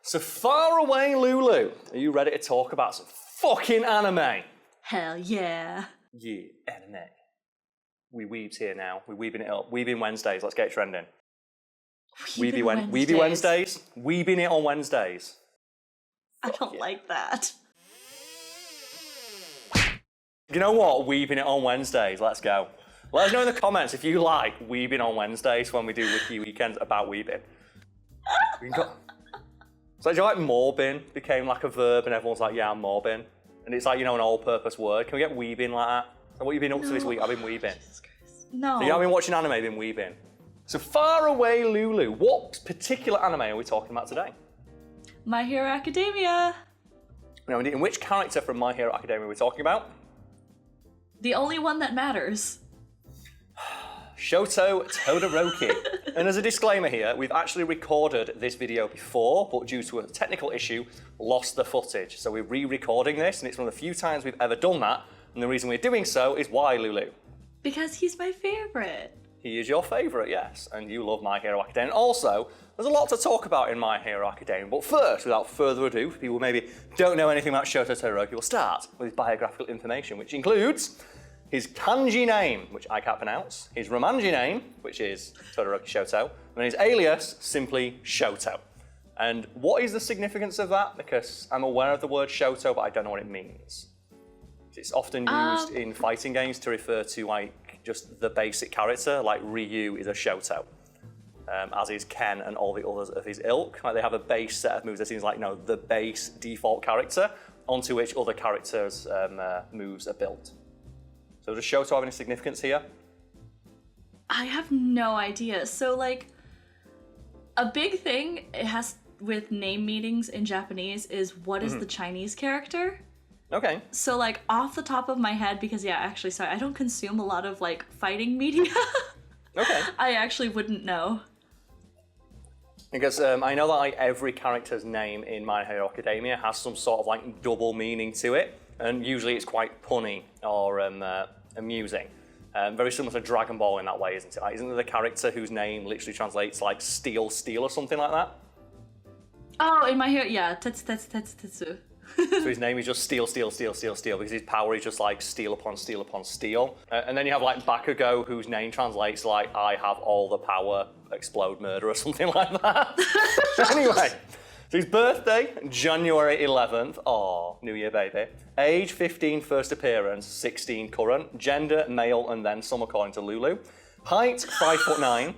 So far away, Lulu. Are you ready to talk about some fucking anime? Hell yeah. Yeah, anime. We weebs here now. We're weebing it up. Weebing Wednesdays. Let's get it trending. Weebie Wednesdays. Weebing it on Wednesdays. I don't like that. You know what? Weebing it on Wednesdays. Let's go. Let us know in the comments if you like weebing on Wednesdays when we do Wiki Weekends about weebing. So do you like morbing became like a verb and everyone's like, yeah, I'm morbing. And it's like, you know, an all-purpose word. Can we get weebing like that? So what have you been up to this week? I've been weebing. No. So you have been watching anime, been weebing. So far away, Lulu. What particular anime are we talking about today? My Hero Academia. Now, in which character from My Hero Academia are we talking about? The only one that matters. Shoto Todoroki. And as a disclaimer here, we've actually recorded this video before, but due to a technical issue, lost the footage. So we're re-recording this, and it's one of the few times we've ever done that. And the reason we're doing so is why, Lulu? Because he's my favorite. He is your favourite, yes. And you love My Hero Academia. And also, there's a lot to talk about in My Hero Academia. But first, without further ado, for people who maybe don't know anything about Shoto Todoroki, we'll start with his biographical information, which includes his kanji name, which I can't pronounce, his romanji name, which is Todoroki Shoto, and his alias, simply Shoto. And what is the significance of that? Because I'm aware of the word Shoto, but I don't know what it means. It's often used in fighting games to refer to like just the basic character, like Ryu is a Shoto, as is Ken and all the others of his ilk. Like they have a base set of moves that seems like, no, the base default character onto which other characters' moves are built. So does Shoto have any significance here? I have no idea. So like, a big thing it has with name meanings in Japanese is what is the Chinese character? Okay. So like off the top of my head, because yeah, actually, sorry, I don't consume a lot of like fighting media. Okay. I actually wouldn't know. Because I know that like every character's name in My Hero Academia has some sort of like double meaning to it, and usually it's quite punny or amusing. Very similar to Dragon Ball in that way, isn't it? Like, isn't there the character whose name literally translates like steel or something like that? Oh, in My Hero, yeah, Tetsutetsu. So his name is just steel, because his power is just like steel upon steel. And then you have like Bakugo, whose name translates like I have all the power, explode, murder, or something like that. Anyway, so his birthday, January 11th. Oh, New Year, baby. Age, 15, first appearance, 16 current. Gender, male, and then some according to Lulu. Height, 5'9".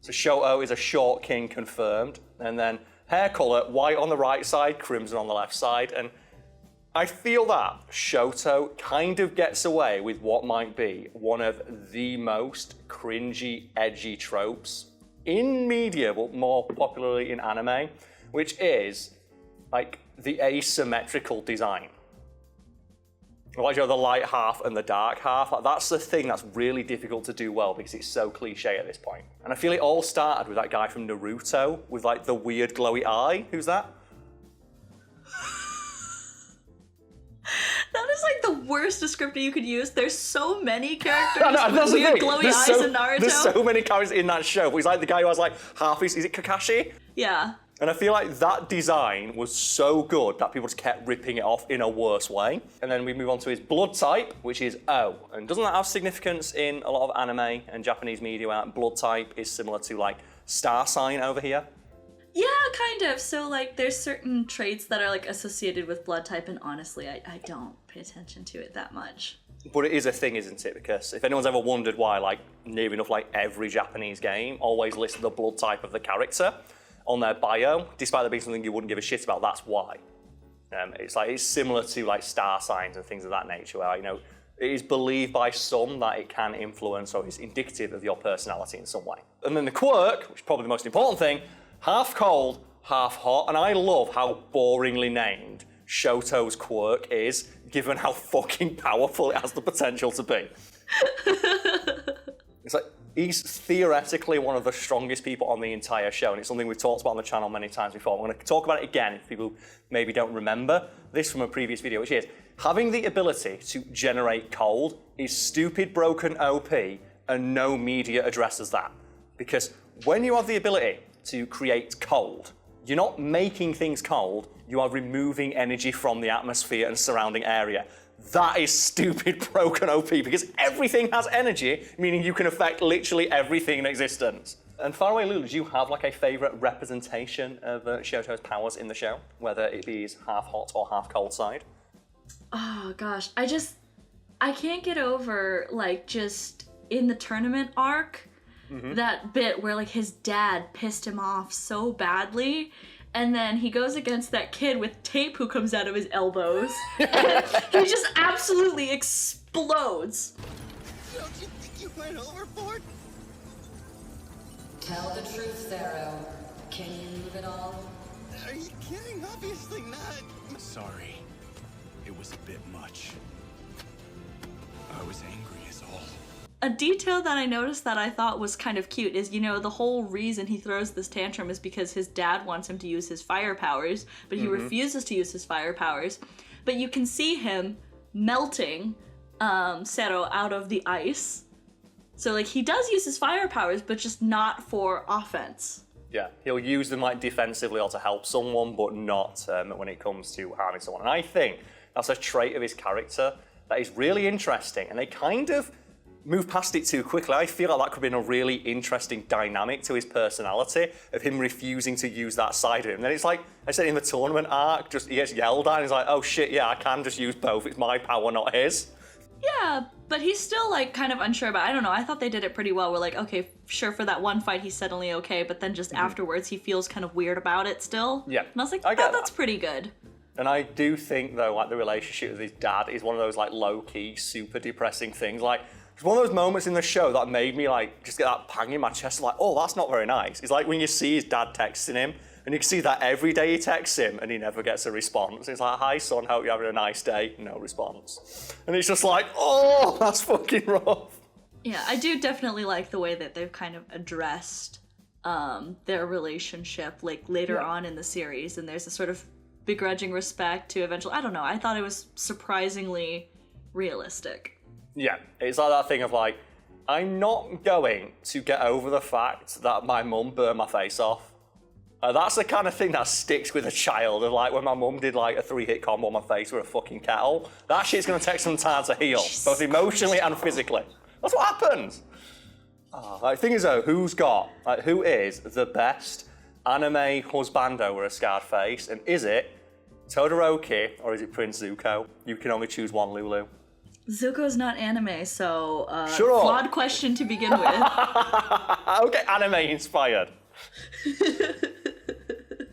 So Shoto is a short king confirmed. And then hair colour, white on the right side, crimson on the left side. And I feel that Shoto kind of gets away with what might be one of the most cringy, edgy tropes in media, but more popularly in anime, which is like the asymmetrical design. Like, you know, the light half and the dark half. Like, that's the thing that's really difficult to do well because it's so cliche at this point. And I feel it all started with that guy from Naruto with like the weird glowy eye. Who's that? That is like the worst descriptor you could use. There's so many characters No, with weird glowy eyes in Naruto. There's so many characters in that show. But he's like the guy who has like half his, is it Kakashi? Yeah. And I feel like that design was so good that people just kept ripping it off in a worse way. And then we move on to his blood type, which is O. And doesn't that have significance in a lot of anime and Japanese media where blood type is similar to like star sign over here? Yeah, kind of. So like there's certain traits that are like associated with blood type, and honestly, I don't pay attention to it that much. But it is a thing, isn't it? Because if anyone's ever wondered why like near enough like every Japanese game always lists the blood type of the character on their bio, despite there being something you wouldn't give a shit about, that's why. It's similar to like star signs and things of that nature, where you know it is believed by some that it can influence or is indicative of your personality in some way. And then the quirk, which is probably the most important thing, half cold, half hot, and I love how boringly named Shoto's quirk is, given how fucking powerful it has the potential to be. It's like, he's theoretically one of the strongest people on the entire show, and it's something we've talked about on the channel many times before. I'm going to talk about it again if people maybe don't remember this from a previous video, which is having the ability to generate cold is stupid, broken OP, and no media addresses that. Because when you have the ability to create cold, you're not making things cold, you are removing energy from the atmosphere and surrounding area. That is stupid broken OP because everything has energy, meaning you can affect literally everything in existence. And Faraway Lulu, do you have like a favorite representation of Shoto's powers in the show? Whether it be his half hot or half cold side? Oh gosh, I can't get over like just in the tournament arc, that bit where like his dad pissed him off so badly. And then he goes against that kid with tape who comes out of his elbows. And he just absolutely explodes. Don't you think you went overboard? Tell the truth, Thero. Can you move at all? Are you kidding? Obviously not. Sorry. It was a bit much. I was angry as all. A detail that I noticed that I thought was kind of cute is, you know, the whole reason he throws this tantrum is because his dad wants him to use his fire powers, but he refuses to use his fire powers. But you can see him melting Zero out of the ice. So, like, he does use his fire powers, but just not for offense. Yeah, he'll use them like defensively or to help someone, but not when it comes to harming someone. And I think that's a trait of his character that is really interesting, and they kind of move past it too quickly. I feel like that could be a really interesting dynamic to his personality of him refusing to use that side of him. And then it's like, I said in the tournament arc, just he gets yelled at and he's like, oh shit, yeah, I can just use both. It's my power, not his. Yeah, but he's still, like, kind of unsure about it. I don't know, I thought they did it pretty well. We're like, okay, sure, for that one fight he's suddenly okay, but then just afterwards he feels kind of weird about it still. Yeah. And I was like, I get that's that. pretty good. And I do think, though, like, the relationship with his dad is one of those, like, low-key, super depressing things. Like, it's one of those moments in the show that made me, like, just get that pang in my chest, like, oh, that's not very nice. It's like when you see his dad texting him, and you can see that every day he texts him, and he never gets a response. It's like, hi, son, hope you're having a nice day. No response. And it's just like, oh, that's fucking rough. Yeah, I do definitely like the way that they've kind of addressed their relationship, like, later on in the series, and there's a sort of begrudging respect to eventually, I don't know, I thought it was surprisingly realistic. Yeah, it's like that thing of like, I'm not going to get over the fact that my mum burned my face off. That's the kind of thing that sticks with a child. Of like when my mum did like a 3-hit combo on my face with a fucking kettle. That shit's gonna take some time to heal, both emotionally and physically. That's what happens. Like, thing is though, who is the best anime husbando with a scarred face? And is it Todoroki or is it Prince Zuko? You can only choose one, Lulu. Zuko's not anime, so Sure. flawed question to begin with. Okay, anime inspired.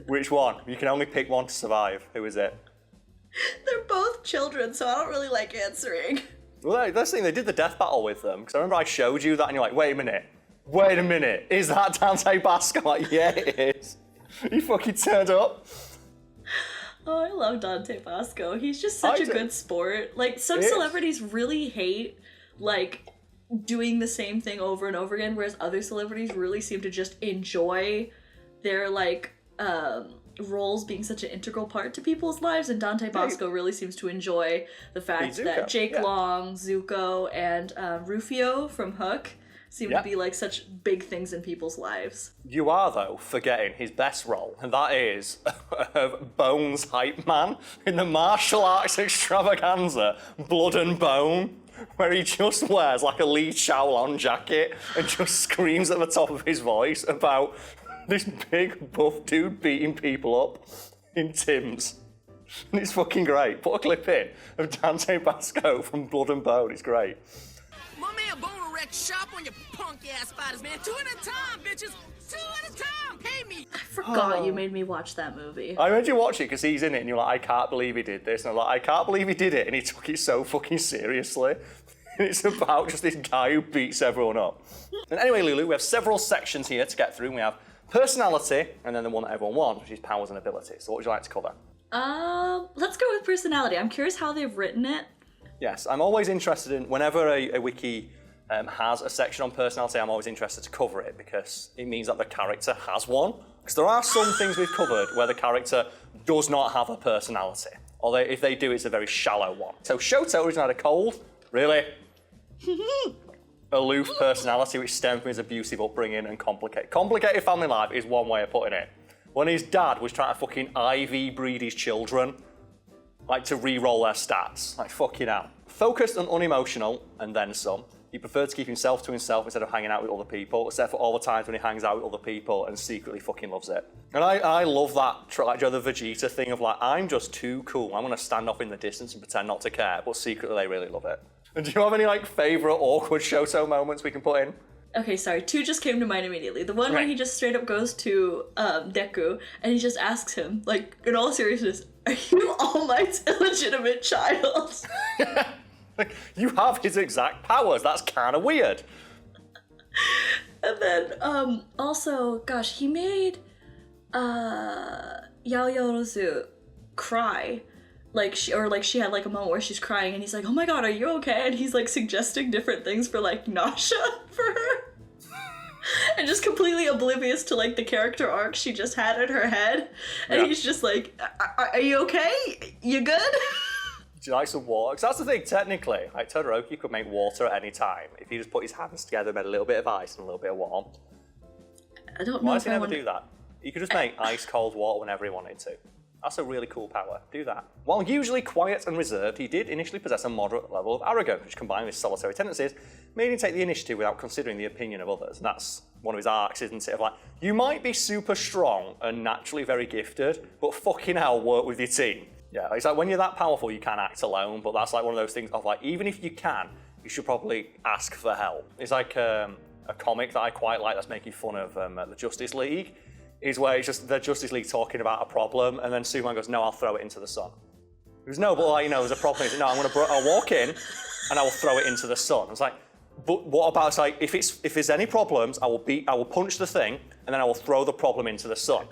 Which one? You can only pick one to survive. Who is it? They're both children, so I don't really like answering. Well, that's the thing, they did the death battle with them, because I remember I showed you that and you're like, wait a minute, is that Dante Basco? I'm like, yeah, it is. He fucking turned up. Oh, I love Dante Basco. He's just such a good sport. Like, some celebrities really hate, like, doing the same thing over and over again, whereas other celebrities really seem to just enjoy their, like, roles being such an integral part to people's lives, and Dante Basco really seems to enjoy the fact that Jake Long, Zuko, and Rufio from Hook seem to be like such big things in people's lives. You are, though, forgetting his best role, and that is of Bones Hype Man in the martial arts extravaganza, Blood and Bone, where he just wears like a Lee Shaolin jacket and just screams at the top of his voice about this big buff dude beating people up in Tim's. And it's fucking great. Put a clip in of Dante Basco from Blood and Bone. It's great. My man Boner wrecked shop on your punk ass spiders, man. 2 at a time, bitches. 2 at a time. Pay me. I forgot you made me watch that movie. I made you watch it because he's in it and you're like, I can't believe he did this. And I'm like, I can't believe he did it. And he took it so fucking seriously. And it's about just this guy who beats everyone up. And anyway, Lulu, we have several sections here to get through. We have personality, and then the one that everyone wants, which is powers and abilities. So what would you like to cover? Let's go with personality. I'm curious how they've written it. Yes, I'm always interested in, whenever a wiki has a section on personality, I'm always interested to cover it because it means that the character has one. Because there are some things we've covered where the character does not have a personality. Or if they do, it's a very shallow one. So Shoto originally had a cold, really aloof personality which stemmed from his abusive upbringing and complicated family life is one way of putting it. when his dad was trying to fucking IV breed his children, like to re-roll their stats. Like, fucking hell. Focused and unemotional, and then some. He preferred to keep himself to himself instead of hanging out with other people, except for all the times when he hangs out with other people and secretly fucking loves it. And I love that, like, the Vegeta thing of like, I'm just too cool. I'm gonna stand off in the distance and pretend not to care, but secretly they really love it. And do you have any like favorite awkward Shoto moments we can put in? Okay, sorry, 2 just came to mind immediately. The one where he just straight up goes to Deku and he just asks him, like, in all seriousness, are you All Might's illegitimate child? Like, you have his exact powers. That's kind of weird. And then, also, gosh, he made Yaoyorozu cry. Like, she had like a moment where she's crying and he's like, oh my god, are you okay? And he's like suggesting different things for like nausea for her. And just completely oblivious to like the character arc she just had in her head. And he's just like, are you okay? You good? Do you like some water? Because that's the thing, technically, like Todoroki could make water at any time if he just put his hands together, made a little bit of ice and a little bit of warm. I don't know. Why does he never do that? He could just make ice cold water whenever he wanted to. That's a really cool power. Do that. While usually quiet and reserved, he did initially possess a moderate level of arrogance, which combined with solitary tendencies, made him take the initiative without considering the opinion of others. And that's one of his arcs, isn't it? Of like, you might be super strong and naturally very gifted, but fucking hell, work with your team. Yeah, it's like when you're that powerful, you can act alone, but that's like one of those things of like, even if you can, you should probably ask for help. It's like a comic that I quite like that's making fun of the Justice League, is where it's just the Justice League talking about a problem, and then Superman goes, no, I'll throw it into the sun. He goes, no, but like, you know, there's a problem. He's like, no, I'll walk in, and I will throw it into the sun. It's like, but what about, it's like, if there's any problems, I will punch the thing, and then I will throw the problem into the sun.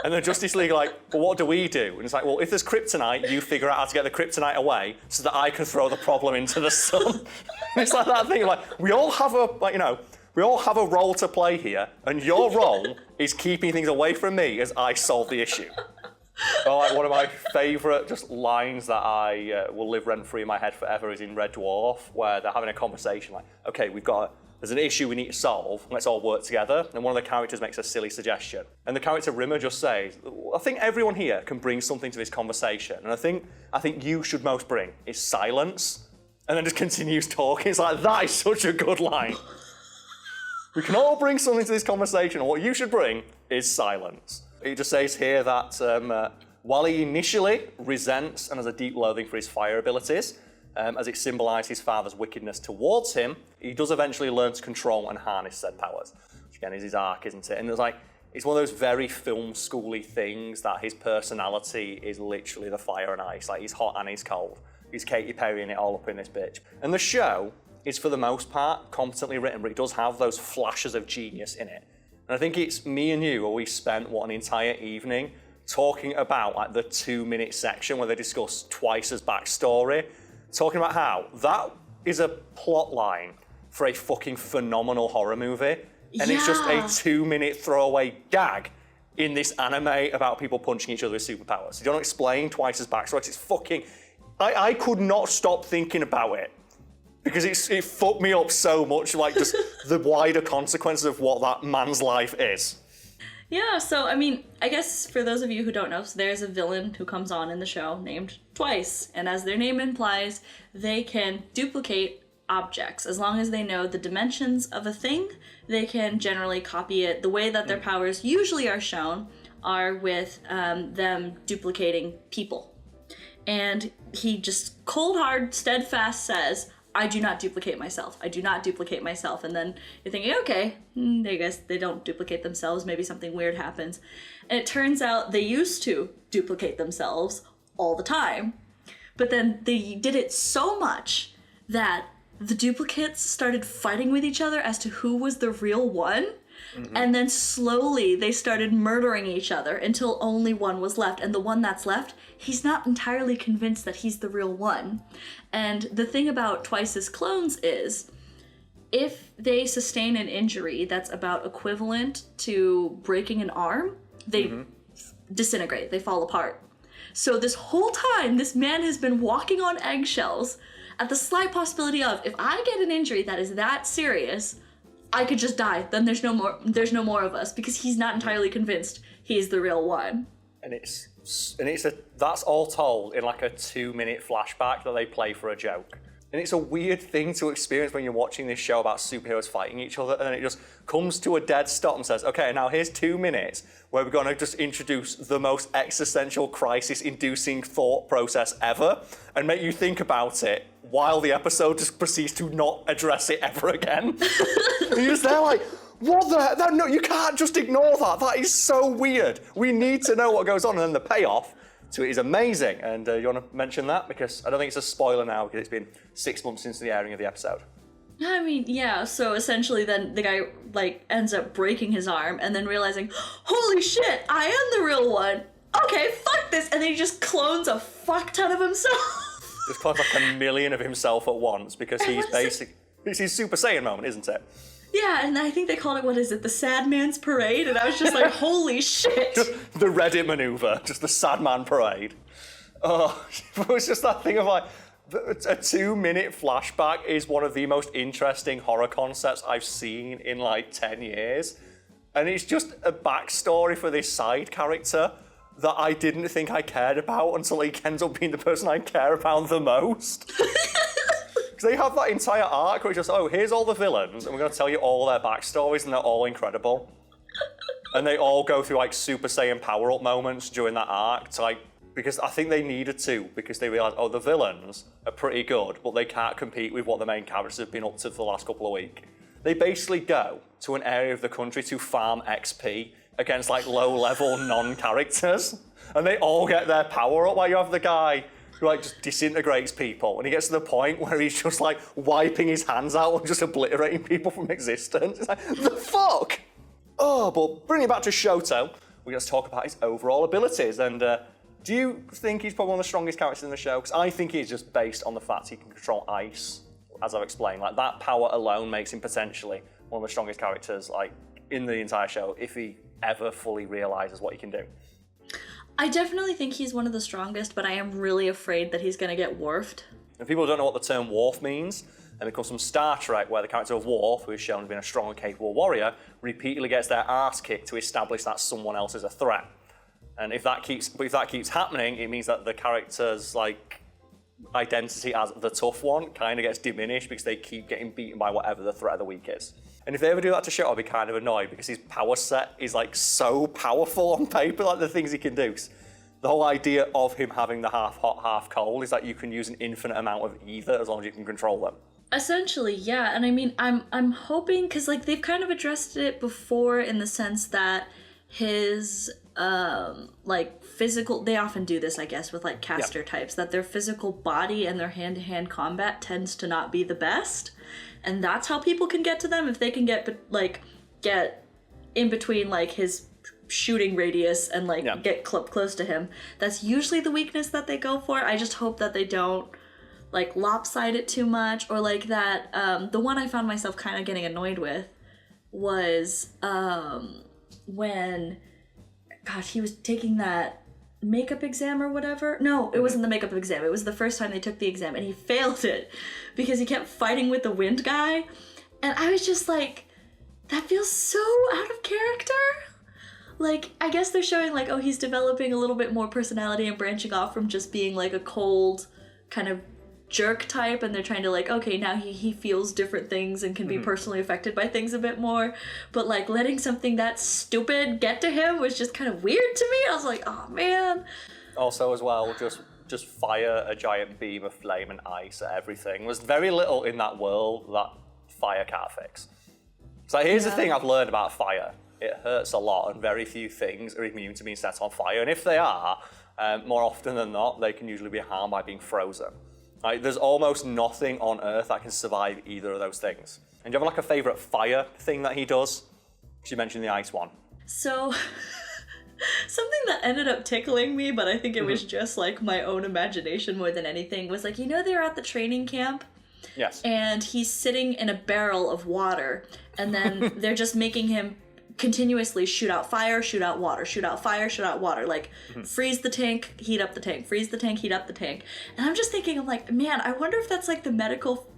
And the Justice League are like, well, what do we do? And it's like, well, if there's kryptonite, you figure out how to get the kryptonite away so that I can throw the problem into the sun. It's like that thing, like, we all have a role to play here, and your role is keeping things away from me as I solve the issue. So, like, one of my favourite just lines that I will live rent-free in my head forever is in Red Dwarf, where they're having a conversation like, okay, there's an issue we need to solve, let's all work together. And one of the characters makes a silly suggestion. And the character Rimmer just says, I think everyone here can bring something to this conversation. And I think you should most bring is silence. And then just continues talking. It's like, that is such a good line. We can all bring something to this conversation, and what you should bring is silence. It just says here that while he initially resents and has a deep loathing for his fire abilities, as it symbolised his father's wickedness towards him, he does eventually learn to control and harness said powers. Which again is his arc, isn't it? And it's one of those very film schooly things that his personality is literally the fire and ice. Like, he's hot and he's cold. He's Katy Perrying it all up in this bitch. And the show is, for the most part, competently written, but it does have those flashes of genius in it. And I think it's me and you where we spent, an entire evening talking about like the 2-minute section where they discuss Twice's backstory, talking about how that is a plot line for a fucking phenomenal horror movie. And it's just a 2-minute throwaway gag in this anime about people punching each other with superpowers. You don't explain Twice's backstory. It's fucking... I could not stop thinking about it. Because it fucked me up so much, like just the wider consequences of what that man's life is. Yeah, so, I mean, I guess for those of you who don't know, so there's a villain who comes on in the show named Twice. And as their name implies, they can duplicate objects. As long as they know the dimensions of a thing, they can generally copy it. The way that their powers usually are shown are with them duplicating people. And he just cold hard, steadfast says, I do not duplicate myself. I do not duplicate myself. And then you're thinking, okay, I guess they don't duplicate themselves. Maybe something weird happens. And it turns out they used to duplicate themselves all the time. But then they did it so much that the duplicates started fighting with each other as to who was the real one. Mm-hmm. And then slowly they started murdering each other until only one was left. And the one that's left, he's not entirely convinced that he's the real one. And the thing about Twice's clones is, if they sustain an injury that's about equivalent to breaking an arm, they disintegrate, they fall apart. So this whole time, this man has been walking on eggshells at the slight possibility of, if I get an injury that is that serious, I could just die. Then there's no more of us, because he's not entirely convinced he's the real one. And that's all told in like a 2-minute flashback that they play for a joke. And it's a weird thing to experience when you're watching this show about superheroes fighting each other, and then it just comes to a dead stop and says, okay, now here's 2 minutes where we're going to just introduce the most existential crisis-inducing thought process ever and make you think about it while the episode just proceeds to not address it ever again. And you're just there like, what the heck? No, you can't just ignore that. That is so weird. We need to know what goes on, and then the payoff to it is amazing. And you want to mention that? Because I don't think it's a spoiler now, because it's been 6 months since the airing of the episode. I mean, yeah, so essentially then the guy, like, ends up breaking his arm and then realizing, holy shit, I am the real one. Okay, fuck this. And then he just clones a fuck ton of himself. Just clones like 1 million of himself at once, because he's basic. It's his Super Saiyan moment, isn't it? Yeah, and I think they called it, what is it, the Sad Man's Parade? And I was just like, holy shit. Just the Reddit maneuver, just the sad man parade. Oh, it was just that thing of like, a 2-minute flashback is one of the most interesting horror concepts I've seen in like 10 years. And it's just a backstory for this side character that I didn't think I cared about until he ends up being the person I care about the most. They have that entire arc where it's just, oh, here's all the villains, and we're going to tell you all their backstories, and they're all incredible. And they all go through, like, Super Saiyan power-up moments during that arc, to, like, because I think they needed to, because they realised, oh, the villains are pretty good, but they can't compete with what the main characters have been up to for the last couple of weeks. They basically go to an area of the country to farm XP against, like, low-level non-characters, and they all get their power up. Like, you have the guy who like just disintegrates people, and he gets to the point where he's just like wiping his hands out and just obliterating people from existence. It's like, the fuck? Oh, but bringing it back to Shoto, we're going to talk about his overall abilities. And do you think he's probably one of the strongest characters in the show? Because I think he's just based on the fact he can control ice, as I've explained. Like, that power alone makes him potentially one of the strongest characters like in the entire show, if he ever fully realizes what he can do. I definitely think he's one of the strongest, but I am really afraid that he's going to get Worfed. And people don't know what the term Worf means, and it comes from Star Trek, where the character of Worf, who is shown to be a strong and capable warrior, repeatedly gets their ass kicked to establish that someone else is a threat. And if that keeps happening, it means that the character's like identity as the tough one kind of gets diminished because they keep getting beaten by whatever the threat of the week is. And if they ever do that to Shoto, I'll be kind of annoyed because his power set is like so powerful on paper, like the things he can do. The whole idea of him having the half hot, half cold is that you can use an infinite amount of either as long as you can control them. Essentially, yeah. And I mean, I'm hoping, because like they've kind of addressed it before in the sense that his like physical, they often do this, I guess, with like caster types, that their physical body and their hand-to-hand combat tends to not be the best. And that's how people can get to them, if they can get in between like his shooting radius and like get close to him. That's usually the weakness that they go for. I just hope that they don't like lopside it too much, or like that. The one I found myself kind of getting annoyed with was when, gosh, he was taking that makeup exam or whatever. No, it wasn't the makeup exam. It was the first time they took the exam, and he failed it because he kept fighting with the wind guy. And I was just like, that feels so out of character. Like, I guess they're showing like, oh, he's developing a little bit more personality and branching off from just being like a cold kind of jerk type, and they're trying to like, okay, now he feels different things and can be personally affected by things a bit more. But like letting something that stupid get to him was just kind of weird to me. I was like, oh man. Also as well, just fire a giant beam of flame and ice at everything. There's very little in that world that fire can't fix. So here's the thing I've learned about fire. It hurts a lot, and very few things are immune to being set on fire. And if they are, more often than not, they can usually be harmed by being frozen. Like, there's almost nothing on Earth that can survive either of those things. And do you have like a favourite fire thing that he does? Because you mentioned the ice one. So, something that ended up tickling me, but I think it was just like my own imagination more than anything, was like, you know, they were at the training camp? Yes. And he's sitting in a barrel of water, and then they're just making him continuously shoot out fire, shoot out water, shoot out fire, shoot out water, like freeze the tank, heat up the tank, freeze the tank, heat up the tank. And I'm just thinking, I'm like, man, I wonder if that's like the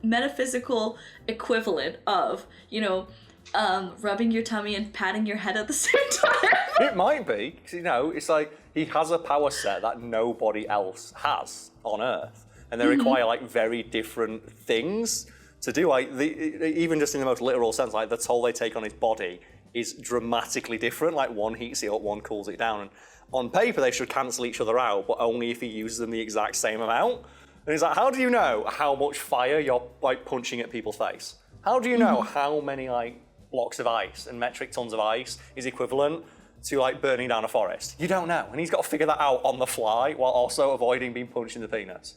metaphysical equivalent of, you know, rubbing your tummy and patting your head at the same time. It might be, because, you know, it's like he has a power set that nobody else has on Earth, and they require like very different things to do. Like even just in the most literal sense, like the toll they take on his body is dramatically different. Like one heats it up, one cools it down, and on paper they should cancel each other out, but only if he uses them the exact same amount. And he's like, how do you know how much fire you're like punching at people's face? How do you know how many like blocks of ice and metric tons of ice is equivalent to like burning down a forest? You don't know, and he's got to figure that out on the fly while also avoiding being punched in the penis.